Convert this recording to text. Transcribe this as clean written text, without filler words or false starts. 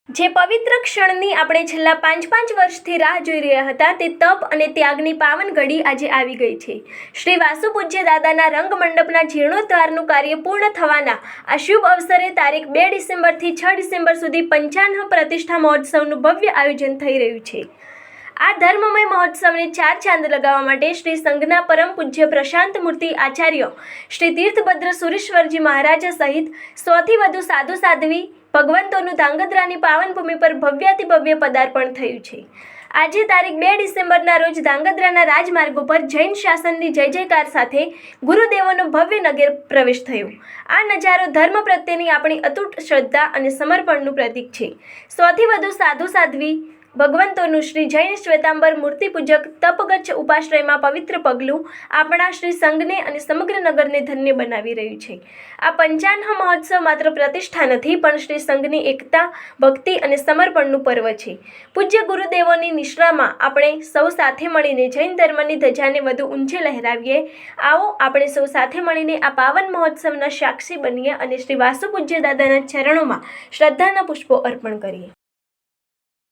જે પવિત્ર ક્ષણની આપણે છેલ્લા 5 વર્ષથી રાહ જોઈ રહ્યા હતા તે તપ અને ત્યાગની પાવન ઘડી આજે આવી ગઈ છે। શ્રી વાસુ પૂજ્ય દાદાના રંગમંડપના જીર્ણોદ્ધારનું કાર્ય પૂર્ણ થવાના આ શુભ અવસરે તારીખ 2 ડિસેમ્બરથી 6 ડિસેમ્બર સુધી પંચાન્હ પ્રતિષ્ઠા મહોત્સવનું ભવ્ય આયોજન થઈ રહ્યું છે। આ ધર્મમય મહોત્સવને 4 ચાંદ લગાવવા માટે શ્રી સંઘના પરમ પૂજ્ય પ્રશાંત મૂર્તિ આચાર્ય શ્રી તીર્થભદ્ર સુરેશ્વરજી મહારાજ સહિત 100થી વધુ સાધુ સાધ્વી ભગવંતોનું ધાંગધ્રાની પાવન ભૂમિ પર ભવ્યાતિભવ્ય પદાર્પણ થયું છે। આજે તારીખ 2 ડિસેમ્બરના રોજ ધાંગધ્રાના રાજમાર્ગો પર જૈન શાસનની જય જયકાર સાથે ગુરુદેવોનો ભવ્ય નગર પ્રવેશ થયો। આ નજારો ધર્મ પ્રત્યેની આપણી અતૂટ શ્રદ્ધા અને સમર્પણનું પ્રતીક છે। 100થી વધુ સાધુ સાધ્વી ભગવંતોનું શ્રી જૈન શ્વેતાંબર મૂર્તિપૂજક તપગચ્છ ઉપાશ્રયમાં પવિત્ર પગલું આપણા શ્રી સંઘને અને સમગ્ર નગરને ધન્ય બનાવી રહ્યું છે। આ પંચાન્હ મહોત્સવ માત્ર પ્રતિષ્ઠા નથી પણ શ્રી સંઘની એકતા, ભક્તિ અને સમર્પણનું પર્વ છે। પૂજ્ય ગુરુદેવોની નિશ્રામાં આપણે સૌ સાથે મળીને જૈન ધર્મની ધજાને વધુ ઊંચે લહેરાવીએ। આવો આપણે સૌ સાથે મળીને આ પાવન મહોત્સવના સાક્ષી બનીએ અને શ્રી વાસુ પૂજ્ય દાદાના ચરણોમાં શ્રદ્ધાના પુષ્પો અર્પણ કરીએ।